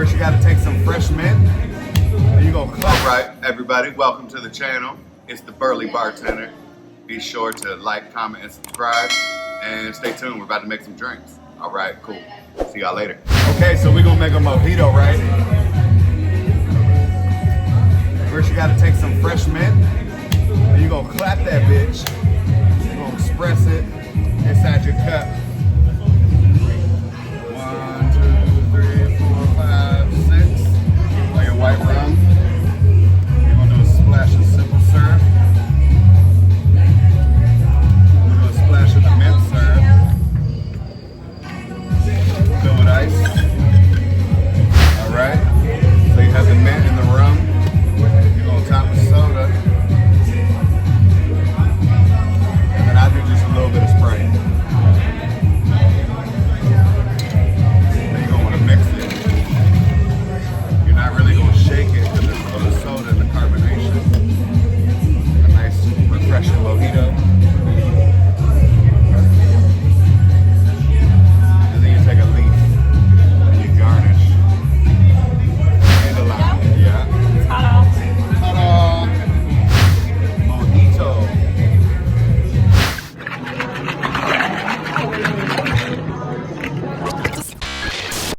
First you gotta take some fresh mint, and you gonna clap. All right, everybody, welcome to the channel. It's the Burly Bartender. Be sure to like, comment, and subscribe, and stay tuned. We're about to make some drinks. All right, cool. See y'all later. Okay, so we're gonna make a mojito, right? First you gotta take some fresh mint, and you gonna clap that bitch. You're gonna express it inside your cup.